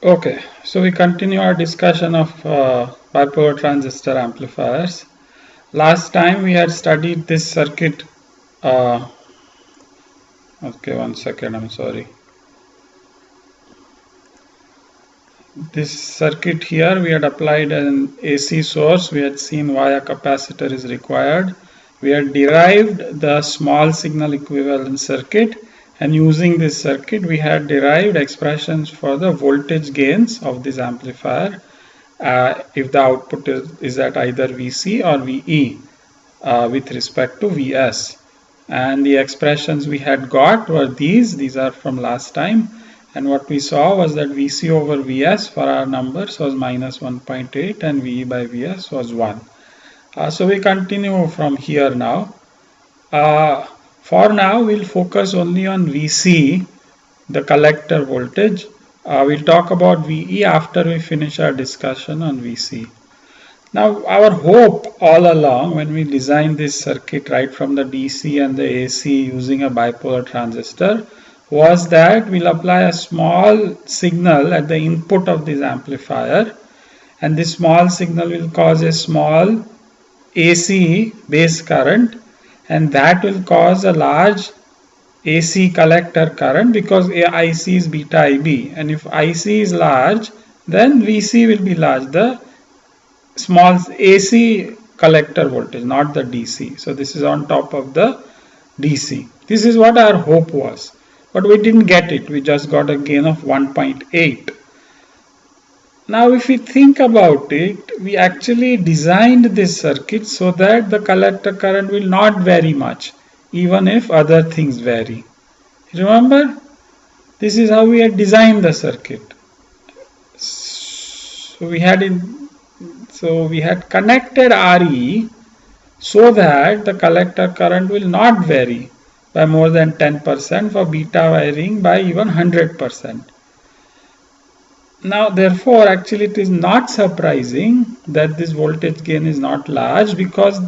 Okay, so we continue our discussion of bipolar transistor amplifiers. Last time we had studied this circuit. Uh, okay, one second, I'm sorry. This circuit here, we had applied an AC source. We had seen why a capacitor is required. We had derived the small signal equivalent circuit, and using this circuit, we had derived expressions for the voltage gains of this amplifier. If the output is at either Vc or Ve with respect to Vs. And the expressions we had got were these are from last time. And what we saw was that Vc over Vs for our numbers was minus 1.8 and Ve by Vs was 1. So we continue from here now. For now, we'll focus only on Vc, the collector voltage. We'll talk about Ve after we finish our discussion on Vc. Now, our hope all along when we designed this circuit right from the DC and the AC using a bipolar transistor was that we'll apply a small signal at the input of this amplifier, and this small signal will cause a small AC base current, and that will cause a large AC collector current because IC is beta IB, and if IC is large then VC will be large, the small AC collector voltage, not the DC. So this is on top of the DC. This is what our hope was, but we didn't get it. We just got a gain of 1.8. Now if we think about it, we actually designed this circuit so that the collector current will not vary much, even if other things vary. Remember, this is how we had designed the circuit. So we had connected Re so that the collector current will not vary by more than 10% for beta varying by even 100%. Now therefore actually it is not surprising that this voltage gain is not large, because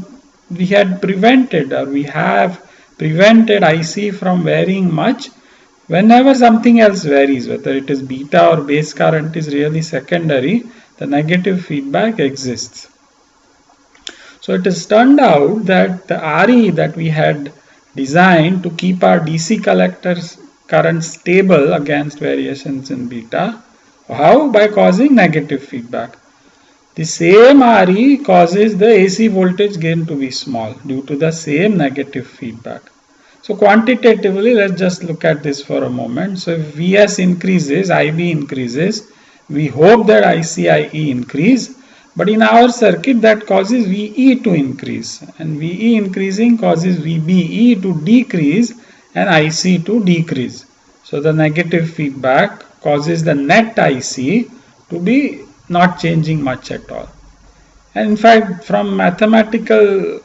we had prevented, or we have prevented IC from varying much. Whenever something else varies, whether it is beta or base current is really secondary, the negative feedback exists. So it has turned out that the Re that we had designed to keep our DC collectors current stable against variations in beta, how? By causing negative feedback. The same Re causes the AC voltage gain to be small due to the same negative feedback. So quantitatively, let's just look at this for a moment. So if Vs increases, Ib increases, we hope that ICIe increase, but in our circuit that causes Ve to increase, and Ve increasing causes Vbe to decrease and IC to decrease. So the negative feedback causes the net IC to be not changing much at all. And in fact, from mathematical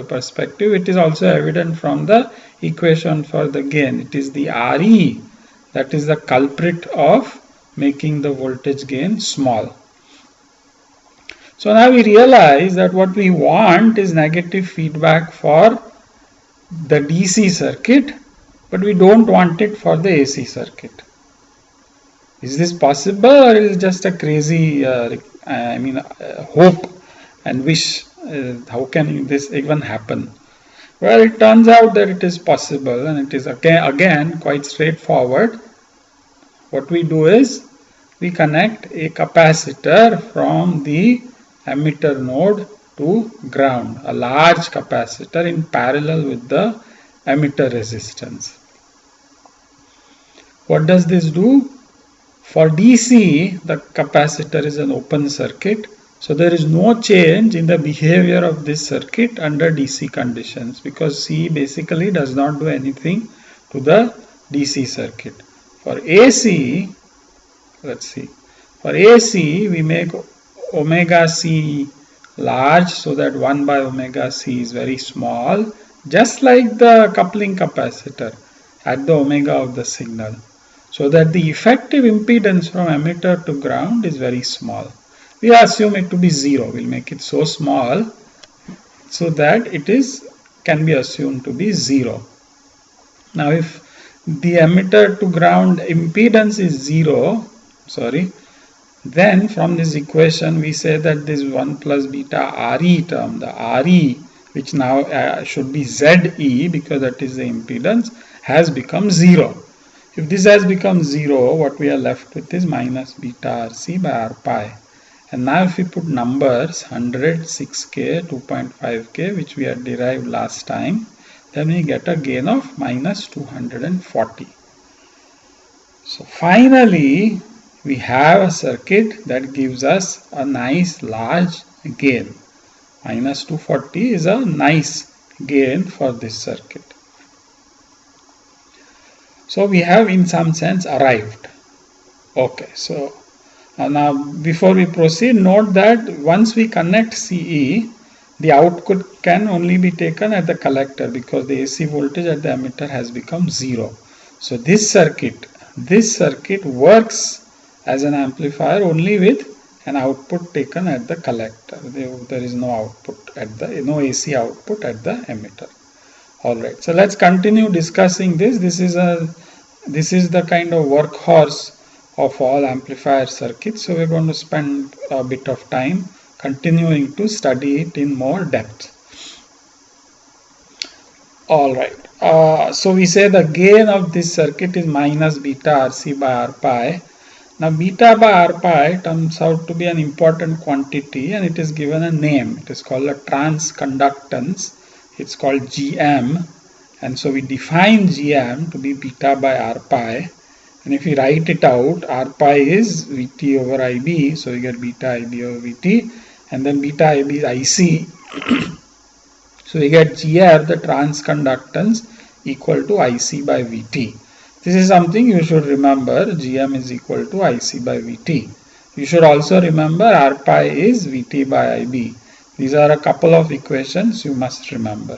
perspective, it is also evident from the equation for the gain. It is the Re that is the culprit of making the voltage gain small. So now we realize that what we want is negative feedback for the DC circuit, but we don't want it for the AC circuit. Is this possible, or is it just a crazy hope and wish? How can this even happen? Well, it turns out that it is possible, and it is again quite straightforward. What we do is we connect a capacitor from the emitter node to ground, a large capacitor in parallel with the emitter resistance. What does this do? For DC, the capacitor is an open circuit, so there is no change in the behavior of this circuit under DC conditions, because C basically does not do anything to the DC circuit. For AC, let's see, for AC we make omega C large so that 1 by omega C is very small, just like the coupling capacitor at the omega of the signal, so that the effective impedance from emitter to ground is very small. We assume it to be 0. We'll make it so small so that it can be assumed to be 0. Now if the emitter to ground impedance is 0, then from this equation we say that this 1 plus beta Re term, the Re, which now should be Ze because that is the impedance, has become 0. If this has become 0, what we are left with is minus beta Rc by R pi. And now if we put numbers 100, 6K, 2.5K, which we had derived last time, then we get a gain of minus 240. So finally, we have a circuit that gives us a nice large gain. Minus 240 is a nice gain for this circuit. So we have in some sense arrived. Okay, so now before we proceed, note that once we connect CE, the output can only be taken at the collector because the AC voltage at the emitter has become 0. So this circuit works as an amplifier only with an output taken at the collector. There is no output no AC output at the emitter. Alright, so let's continue discussing this. This is the kind of workhorse of all amplifier circuits. So we're going to spend a bit of time continuing to study it in more depth. Alright, so we say the gain of this circuit is minus beta Rc by R pi. Now beta by R pi turns out to be an important quantity and it is given a name. It is called a transconductance. It's called Gm, and so we define Gm to be beta by R pi. And if we write it out, R pi is Vt over Ib, so we get beta Ib over Vt, and then beta Ib is Ic. So we get Gr, the transconductance, equal to Ic by Vt. This is something you should remember. Gm is equal to Ic by Vt. You should also remember R pi is Vt by Ib. These are a couple of equations you must remember.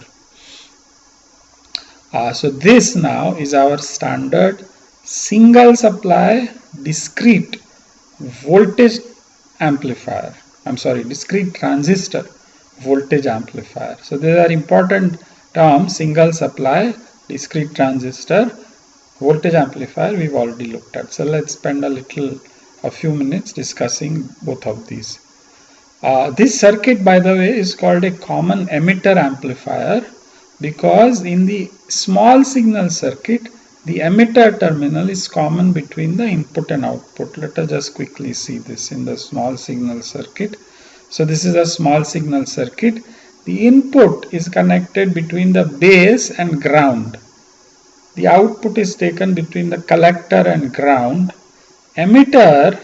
So this now is our standard single supply discrete voltage amplifier. Discrete transistor voltage amplifier. So these are important terms: single supply, discrete transistor, voltage amplifier. We've already looked at. So let's spend a few minutes discussing both of these. This circuit, by the way, is called a common emitter amplifier because in the small signal circuit, the emitter terminal is common between the input and output. Let us just quickly see this in the small signal circuit. So this is a small signal circuit. The input is connected between the base and ground. The output is taken between the collector and ground. Emitter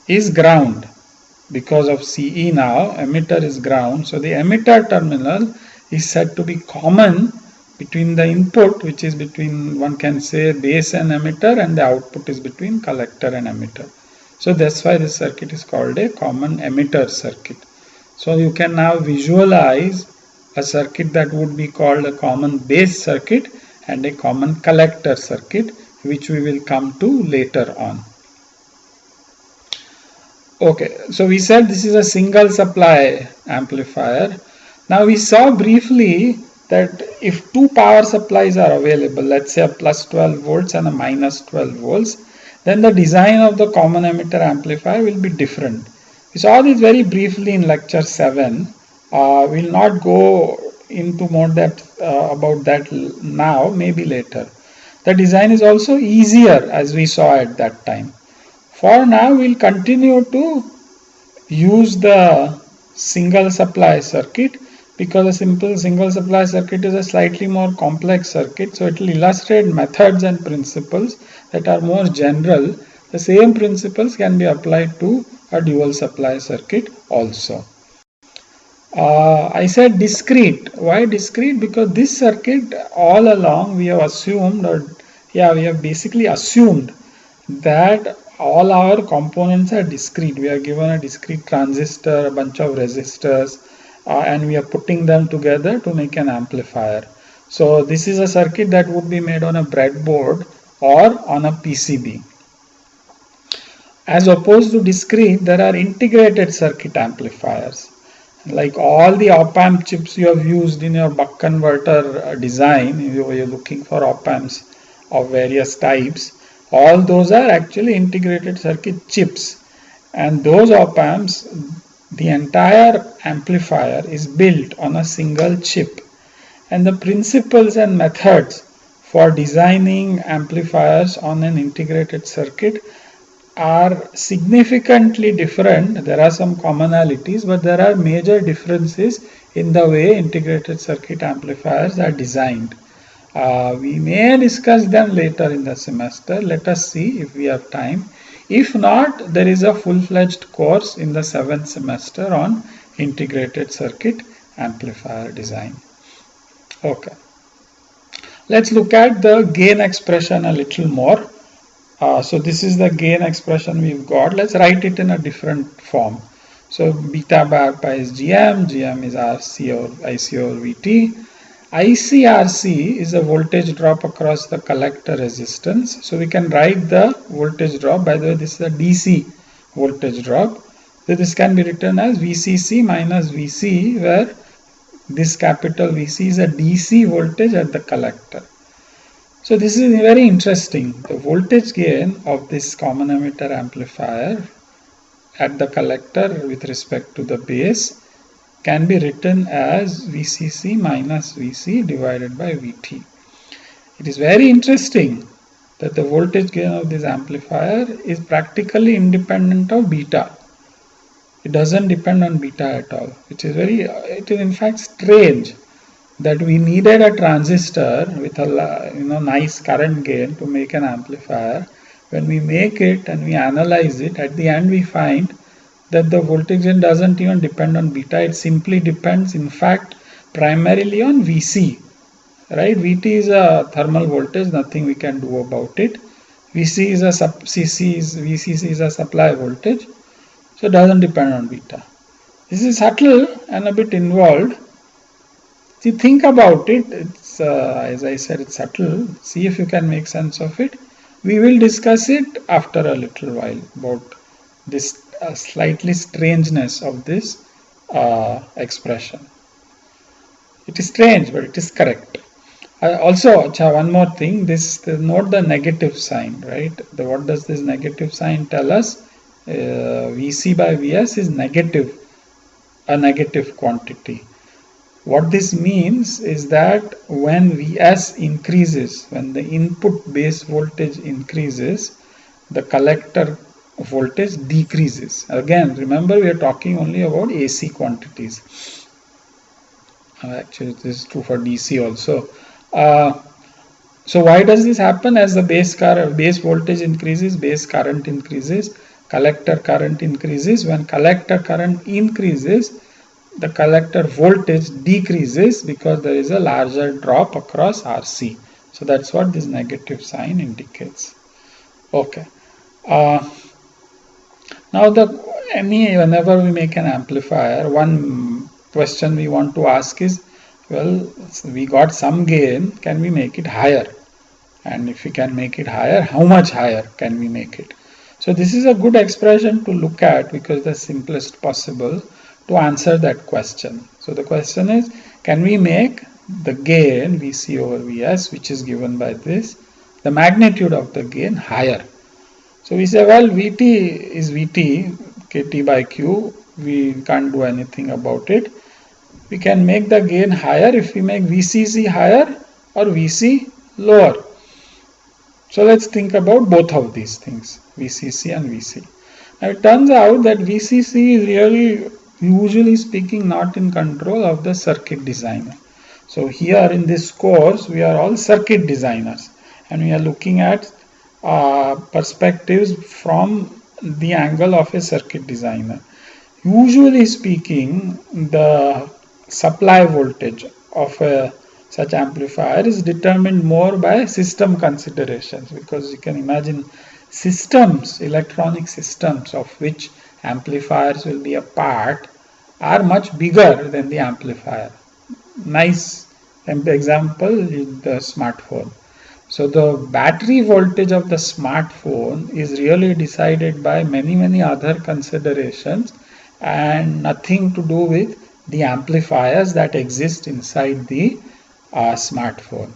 is ground. Because of CE now, emitter is ground. So the emitter terminal is said to be common between the input, which is between, one can say, base and emitter, and the output is between collector and emitter. So that's why this circuit is called a common emitter circuit. So you can now visualize a circuit that would be called a common base circuit and a common collector circuit, which we will come to later on. Okay, so we said this is a single supply amplifier. Now we saw briefly that if two power supplies are available, let's say a plus 12 volts and a minus 12 volts, then the design of the common emitter amplifier will be different. We saw this very briefly in lecture 7. We'll not go into more depth about that now, maybe later. The design is also easier as we saw at that time. For now, we'll continue to use the single supply circuit because a simple single supply circuit is a slightly more complex circuit. So it will illustrate methods and principles that are more general. The same principles can be applied to a dual supply circuit also. I said discrete. Why discrete? Because this circuit all along we have assumed, we have basically assumed that all our components are discrete. We are given a discrete transistor, a bunch of resistors, and we are putting them together to make an amplifier. So this is a circuit that would be made on a breadboard or on a PCB. As opposed to discrete, there are integrated circuit amplifiers. Like all the op-amp chips you have used in your buck converter design, you're looking for op-amps of various types. All those are actually integrated circuit chips, and those op-amps, the entire amplifier is built on a single chip, and the principles and methods for designing amplifiers on an integrated circuit are significantly different. There are some commonalities, but there are major differences in the way integrated circuit amplifiers are designed. We may discuss them later in the semester. Let us see if we have time. If not, there is a full-fledged course in the 7th semester on integrated circuit amplifier design. Okay. Let's look at the gain expression a little more. So this is the gain expression we've got. Let's write it in a different form. So beta bar pi is GM, GM is RC or IC over VT. ICRC is a voltage drop across the collector resistance. So we can write the voltage drop. By the way, this is a DC voltage drop. So this can be written as VCC minus VC, where this capital VC is a DC voltage at the collector. So this is very interesting. The voltage gain of this common emitter amplifier at the collector with respect to the base can be written as VCC minus VC divided by VT. It is very interesting that the voltage gain of this amplifier is practically independent of beta. It doesn't depend on beta at all, which is it is in fact strange that we needed a transistor with a nice current gain to make an amplifier. When we make it and we analyze it, at the end we find that the voltage gain doesn't even depend on beta. It simply depends, in fact, primarily on VC. Right? VT is a thermal voltage, nothing we can do about it. VCC is a supply voltage, so it doesn't depend on beta. This is subtle and a bit involved. See, think about it. It's as I said, it's subtle. See if you can make sense of it. We will discuss it after a little while about this slightly strangeness of this expression. It is strange, but it is correct. Also, one more thing. Note the negative sign, right? What does this negative sign tell us? Vc by Vs is negative, a negative quantity. What this means is that when Vs increases, when the input base voltage increases, the collector voltage decreases. Again, remember we are talking only about AC quantities. Actually, this is true for DC also. So why does this happen? As the base voltage increases, base current increases, collector current increases. When collector current increases, the collector voltage decreases because there is a larger drop across RC. So that's what this negative sign indicates. Okay. Now whenever we make an amplifier, one question we want to ask is, well, we got some gain, can we make it higher? And if we can make it higher, how much higher can we make it? So this is a good expression to look at because the simplest possible to answer that question. So the question is, can we make the gain Vc over Vs, which is given by this, the magnitude of the gain higher? So we say, well, Vt is Vt, Kt by Q, we can't do anything about it. We can make the gain higher if we make Vcc higher or Vc lower. So let's think about both of these things, Vcc and Vc. Now it turns out that Vcc is really, usually speaking, not in control of the circuit designer. So here in this course, we are all circuit designers and we are looking at perspectives from the angle of a circuit designer. Usually speaking, the supply voltage of such amplifier is determined more by system considerations, because you can imagine systems, electronic systems of which amplifiers will be a part are much bigger than the amplifier. Nice example is the smartphone. So the battery voltage of the smartphone is really decided by many other considerations and nothing to do with the amplifiers that exist inside the smartphone.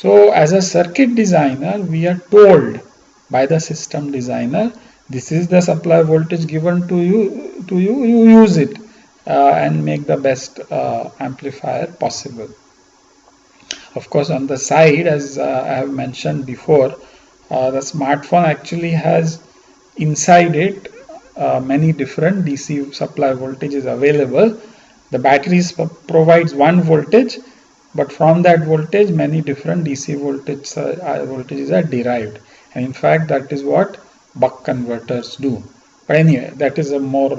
So as a circuit designer, we are told by the system designer, this is the supply voltage given to you, you use it and make the best amplifier possible. Of course, on the side, as I have mentioned before, the smartphone actually has inside it many different DC supply voltages available. The batteries provides one voltage, but from that voltage many different DC voltages are derived, and in fact that is what buck converters do. But anyway, that is a more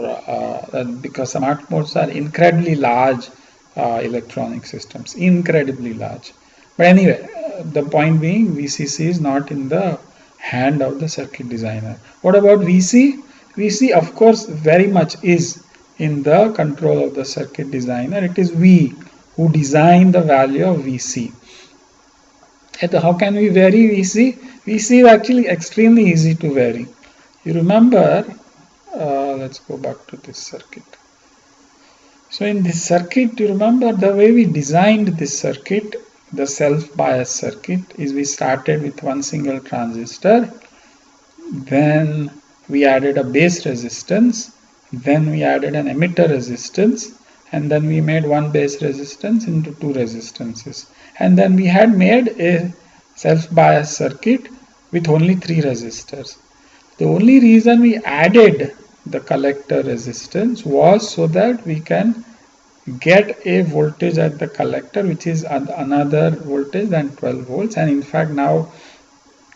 because smartphones are incredibly large electronic systems, incredibly large. But anyway, the point being, VCC is not in the hand of the circuit designer. What about VC? VC, of course, very much is in the control of the circuit designer. It is we who design the value of VC. And how can we vary VC? VC is actually extremely easy to vary. You remember, let's go back to this circuit. So in this circuit, you remember the way we designed this circuit, the self-bias circuit, is we started with one single transistor, then we added a base resistance, then we added an emitter resistance, and then we made one base resistance into two resistances. And then we had made a self-bias circuit with only three resistors. The only reason we added the collector resistance was so that we can get a voltage at the collector which is another voltage than 12 volts. And in fact, now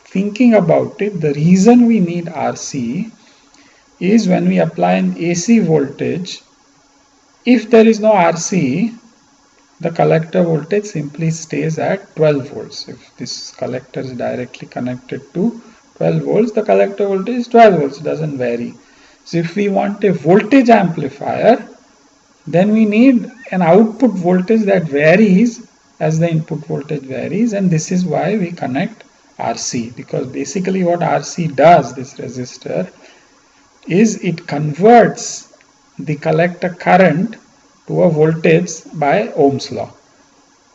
thinking about it, the reason we need RC is when we apply an AC voltage, if there is no RC, the collector voltage simply stays at 12 volts. If this collector is directly connected to 12 volts, the collector voltage is 12 volts, doesn't vary. So if we want a voltage amplifier, then we need an output voltage that varies as the input voltage varies, and this is why we connect RC, because basically what RC does, this resistor, is it converts the collector current to a voltage by Ohm's law.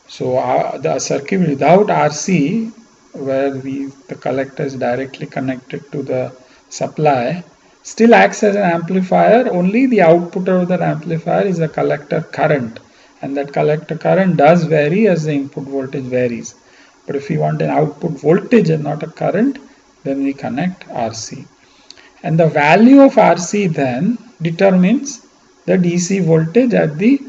So the circuit without RC, where the collector is directly connected to the supply, still acts as an amplifier. Only the output of that amplifier is the collector current, and that collector current does vary as the input voltage varies. But if we want an output voltage and not a current, then we connect RC. And the value of RC then determines the DC voltage at the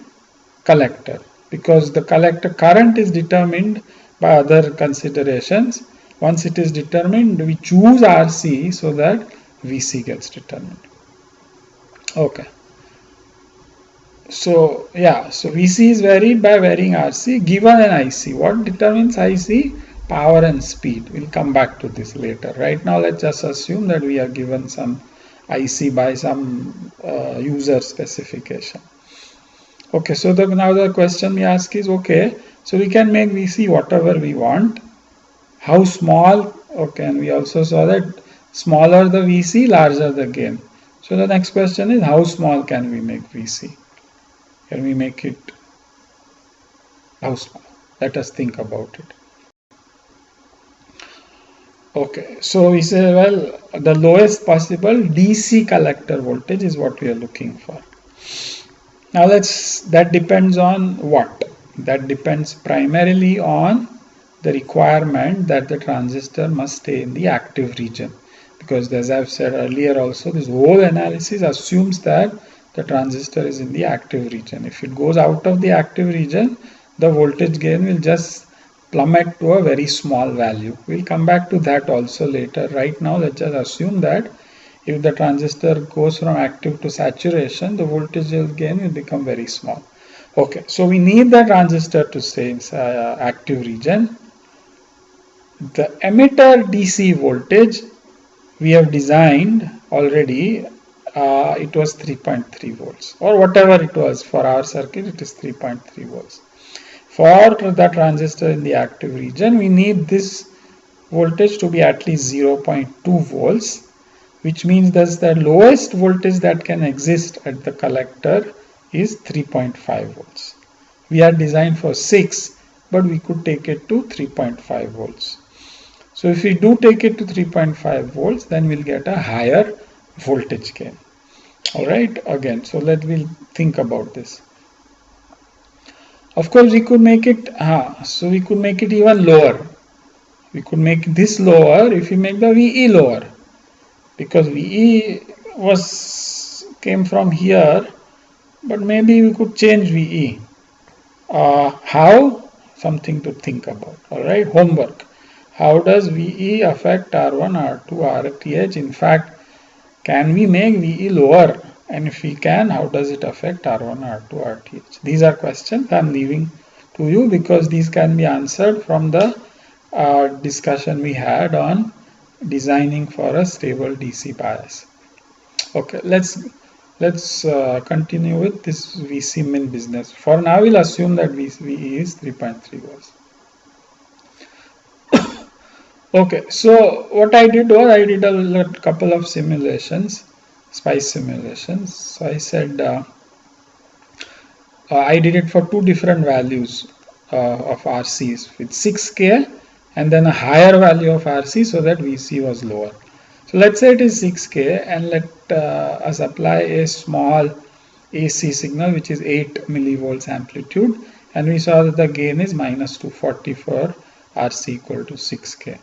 collector, because the collector current is determined by other considerations. Once it is determined, we choose RC so that VC gets determined. Okay. So yeah, so VC is varied by varying RC given an IC. What determines IC? Power and speed. We'll come back to this later. Right now, let's just assume that we are given some IC by some user specification. Okay, so now the question we ask is, okay, so we can make VC whatever we want. How small? Okay, and we also saw that smaller the VC, larger the gain. So the next question is, how small can we make VC? Can we make it how small? Let us think about it. Okay, so we say, well, the lowest possible DC collector voltage is what we are looking for. Now that depends on what? That depends primarily on the requirement that the transistor must stay in the active region. Because as I've said earlier also, this whole analysis assumes that the transistor is in the active region. If it goes out of the active region, the voltage gain will just plummet to a very small value. We'll come back to that also later. Right now, let's just assume that if the transistor goes from active to saturation, the voltage gain will become very small. Okay, so we need the transistor to stay in active region. The emitter DC voltage we have designed already. It was 3.3 volts or whatever it was for our circuit. It is 3.3 volts. For the transistor in the active region, we need this voltage to be at least 0.2 volts, which means that the lowest voltage that can exist at the collector is 3.5 volts. We are designed for 6, but we could take it to 3.5 volts. So if we do take it to 3.5 volts, then we'll get a higher voltage gain. All right, again, so we'll think about this. Of course, we could make it, we could make it even lower. We could make this lower if we make the VE lower, because VE came from here, but maybe we could change VE. How? Something to think about. All right, homework. How does VE affect R1, R2, RTH? In fact, can we make VE lower? And if we can, how does it affect R1, R2, RTH? These are questions I'm leaving to you, because these can be answered from the discussion we had on designing for a stable DC bias. Okay, let's continue with this VC min business. For now, we'll assume that VE is 3.3 volts. Okay, so what I did was I did a couple of simulations, SPICE simulations. So I said I did it for two different values of RCs with 6K and then a higher value of RC so that VC was lower. So let's say it is 6K and let us apply a small AC signal which is 8 millivolts amplitude, and we saw that the gain is minus 240 for RC equal to 6K.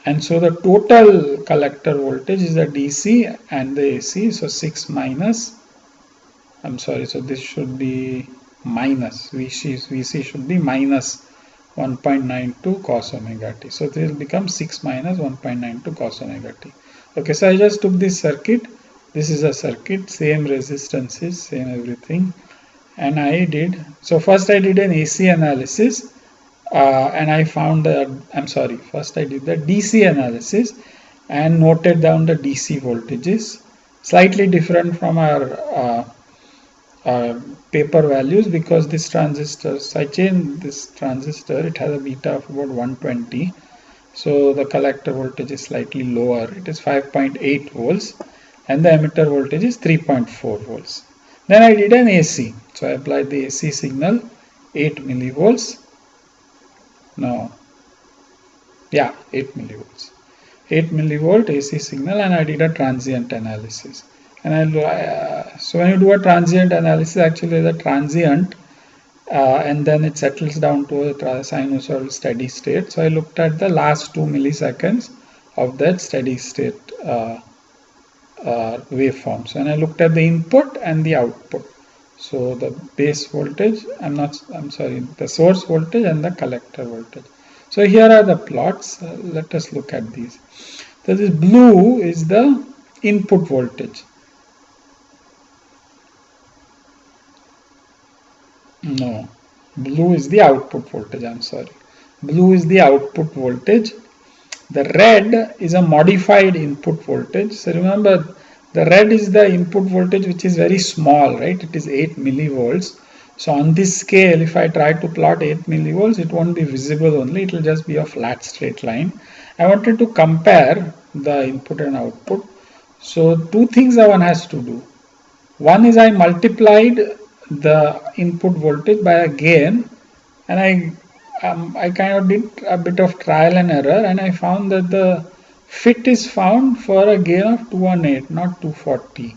And so the total collector voltage is the DC and the AC. So 6 minus, so this should be minus, VC should be minus 1.92 cos omega t. So this will become 6 minus 1.92 cos omega t. Okay, so I just took this circuit. This is a circuit, same resistances, same everything. And I did, so first I did an AC analysis. And I found that, first I did the DC analysis and noted down the DC voltages, slightly different from our paper values, because this transistor, so I changed this transistor, it has a beta of about 120. So the collector voltage is slightly lower, it is 5.8 volts and the emitter voltage is 3.4 volts. Then I did an AC, so I applied the AC signal, 8 millivolts. 8 millivolts. 8 millivolt AC signal, and I did a transient analysis. And so when you do a transient analysis, actually the transient and then it settles down to a sinusoidal steady state. So I looked at the last 2 milliseconds of that steady state waveform. So, and I looked at the input and the output. So the base voltage, the source voltage and the collector voltage. So here are the plots. Let us look at these. So this blue is the input voltage. No, blue is the output voltage. Blue is the output voltage. The red is a modified input voltage. So remember, the red is the input voltage which is very small, right? It is 8 millivolts. So on this scale, if I try to plot 8 millivolts, it won't be visible only. It will just be a flat straight line. I wanted to compare the input and output. So two things one has to do. One is I multiplied the input voltage by a gain, and I kind of did a bit of trial and error, and I found that the fit is found for a gain of 218, not 240.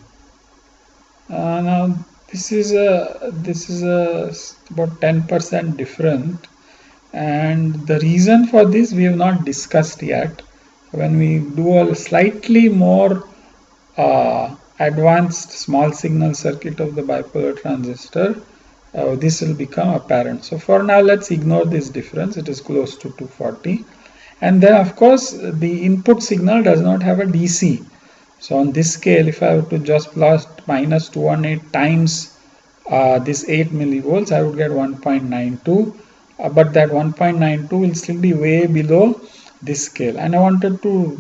Now this is about 10% different, and the reason for this we have not discussed yet. When we do a slightly more advanced small signal circuit of the bipolar transistor, this will become apparent. So for now, let's ignore this difference. It is close to 240. And then of course the input signal does not have a DC. So on this scale, if I were to just plot minus 218 times this 8 millivolts, I would get 1.92. But that 1.92 will still be way below this scale. And I wanted to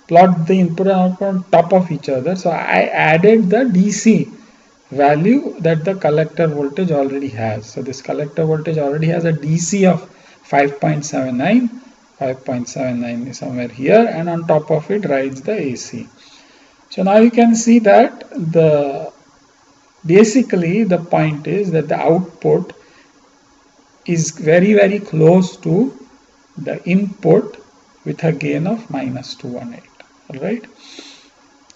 plot the input and output on top of each other. So I added the DC value that the collector voltage already has. So this collector voltage already has a DC of 5.79. 5.79 is somewhere here, and on top of it rides the AC. So now you can see that basically the point is that the output is very close to the input with a gain of -218. Alright,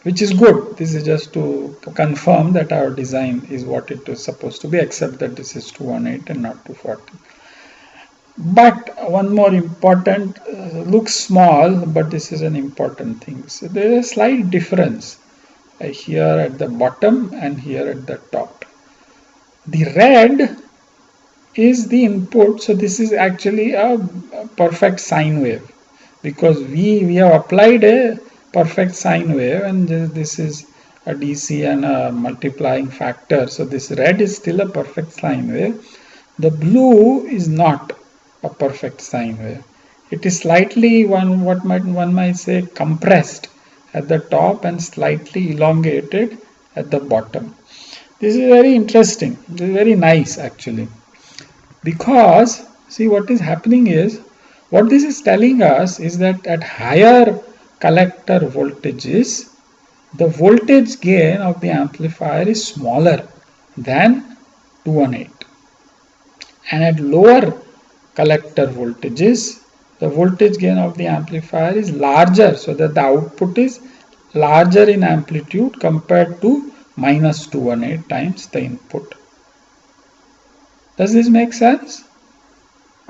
which is good. This is just to confirm that our design is what it is supposed to be, except that this is 218 and not 240. But one more important, looks small, but this is an important thing. So there is a slight difference here at the bottom and here at the top. The red is the input, so this is actually a perfect sine wave, because we have applied a perfect sine wave, and this is a DC and a multiplying factor, so this red is still a perfect sine wave. The blue is not a perfect sine wave. It is slightly one might say compressed at the top and slightly elongated at the bottom. This is very interesting. This is very nice actually, because see what is happening is, what this is telling us is that at higher collector voltages, the voltage gain of the amplifier is smaller than 218, and at lower collector voltages, the voltage gain of the amplifier is larger, so that the output is larger in amplitude compared to -218 times the input. Does this make sense?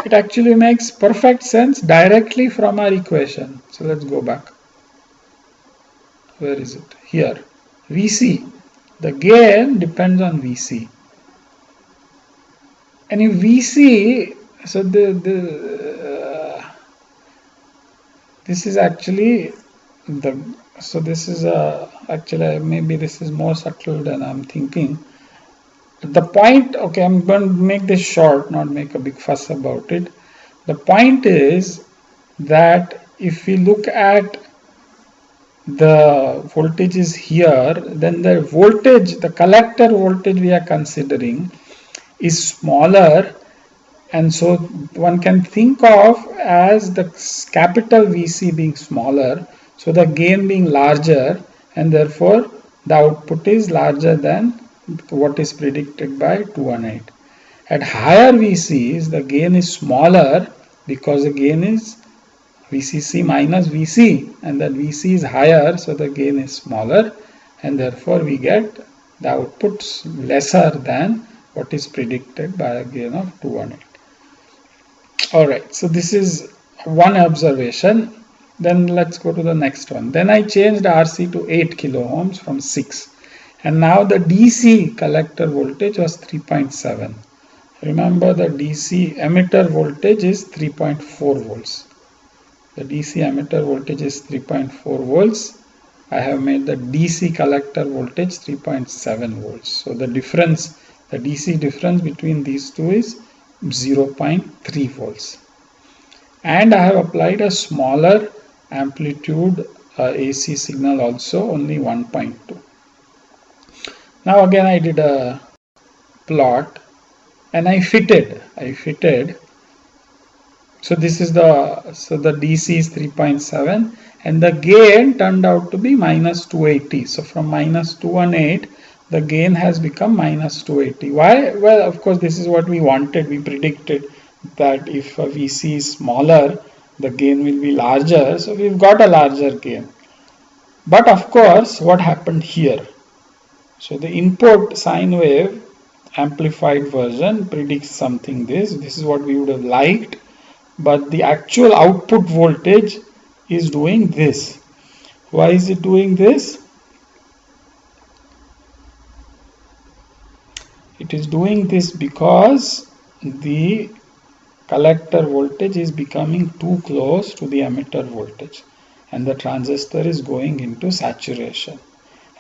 It actually makes perfect sense directly from our equation. So let's go back. Where is it? Here. Vc. The gain depends on Vc. And if Vc, so this is actually this is actually maybe this is more subtle than I'm thinking. The point, okay, I'm going to make this short, not make a big fuss about it. The point is that if we look at the voltages here, then the voltage, the collector voltage we are considering is smaller, and so one can think of as the capital Vc being smaller, so the gain being larger, and therefore the output is larger than what is predicted by 218. At higher VCs, the gain is smaller because the gain is VCC minus VC, and that VC is higher, so the gain is smaller, and therefore we get the outputs lesser than what is predicted by a gain of 218. Alright, so this is one observation. Then let's go to the next one. Then I changed RC to 8 kilo ohms from 6. And now the DC collector voltage was 3.7. Remember, the DC emitter voltage is 3.4 volts. The DC emitter voltage is 3.4 volts. I have made the DC collector voltage 3.7 volts. So the difference, the DC difference between these two is 0.3 volts. And I have applied a smaller amplitude AC signal also, only 1.2. Now again I did a plot and I fitted. So this is the DC is 3.7 and the gain turned out to be -280. So from -218 the gain has become -280. Why? Well, of course this is what we wanted. We predicted that if a VC is smaller, the gain will be larger. So we've got a larger gain. But of course, what happened here? So the input sine wave amplified version predicts something this is what we would have liked, but the actual output voltage is doing this. Why is it doing this? It is doing this because the collector voltage is becoming too close to the emitter voltage and the transistor is going into saturation.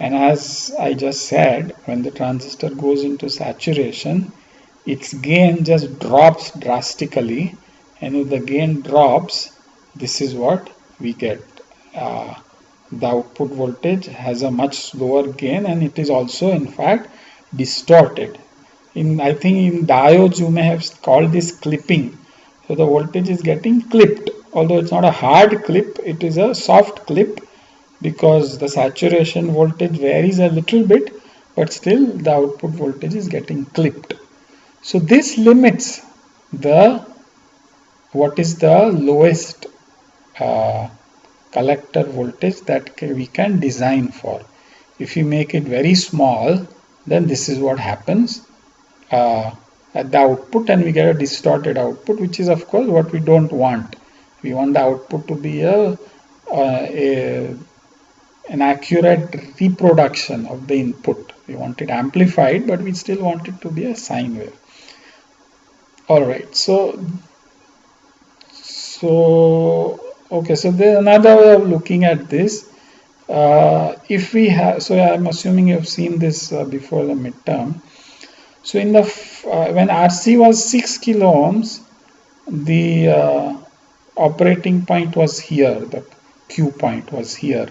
And as I just said, when the transistor goes into saturation, its gain just drops drastically, and if the gain drops, this is what we get. The output voltage has a much lower gain, and it is also in fact distorted. I think in diodes you may have called this clipping. So the voltage is getting clipped, although it's not a hard clip, it is a soft clip, because the saturation voltage varies a little bit, but still the output voltage is getting clipped. So this limits what is the lowest collector voltage that we can design for. If you make it very small, then this is what happens at the output, and we get a distorted output, which is of course what we don't want. We want the output to be an accurate reproduction of the input. We want it amplified, but we still want it to be a sine wave. Alright, so okay, so there's another way of looking at this. If we have, so I'm assuming you've seen this before the midterm. So in the when RC was 6 kilo ohms, the operating point was here, the Q point was here,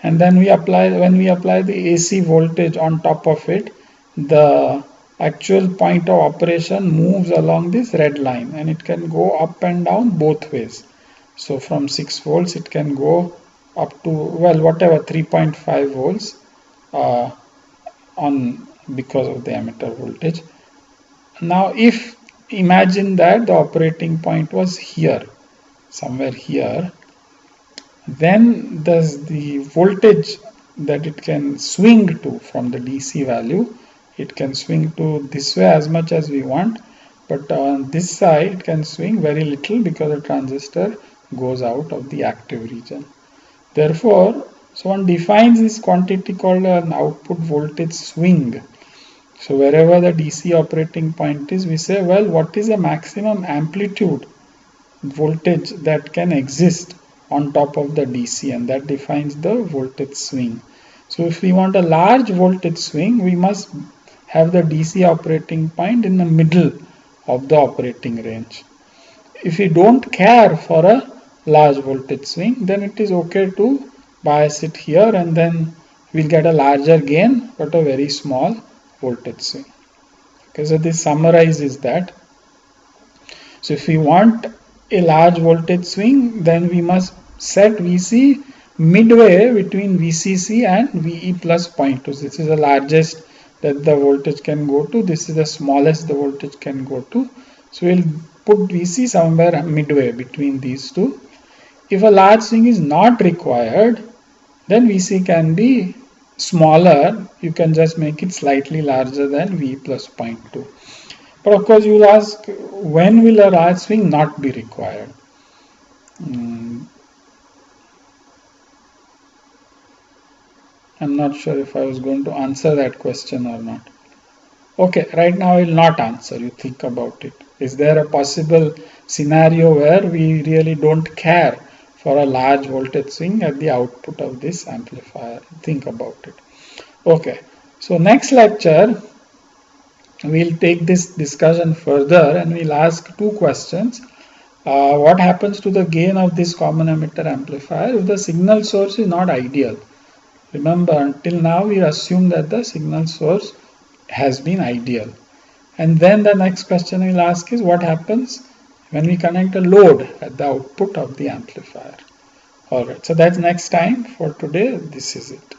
and then when we apply the AC voltage on top of it, the actual point of operation moves along this red line, and it can go up and down both ways. So from 6 volts it can go up to, well, whatever, 3.5 volts on because of the emitter voltage. Now if imagine that the operating point was here, somewhere here, then the voltage that it can swing to from the DC value, it can swing to this way as much as we want, but on this side it can swing very little because the transistor goes out of the active region. Therefore, so one defines this quantity called an output voltage swing. So wherever the DC operating point is, we say, well, what is the maximum amplitude voltage that can exist on top of the DC, and that defines the voltage swing. So if we want a large voltage swing, we must have the DC operating point in the middle of the operating range. If we don't care for a large voltage swing, then it is okay to bias it here, and then we'll get a larger gain but a very small voltage swing. Okay, so this summarizes that. So if we want a large voltage swing, then we must set VC midway between VCC and VE plus 0.2. This is the largest that the voltage can go to. This is the smallest the voltage can go to. So we'll put VC somewhere midway between these two. If a large swing is not required, then VC can be smaller. You can just make it slightly larger than VE plus 0.2. But of course you will ask, when will a large swing not be required? I'm not sure if I was going to answer that question or not. Okay, right now I will not answer. You think about it. Is there a possible scenario where we really don't care for a large voltage swing at the output of this amplifier? Think about it. Okay, so next lecture we'll take this discussion further, and we'll ask two questions. What happens to the gain of this common emitter amplifier if the signal source is not ideal? Remember, until now we assume that the signal source has been ideal. And then the next question we'll ask is, what happens when we connect a load at the output of the amplifier? Alright, so that's next time. For today, this is it.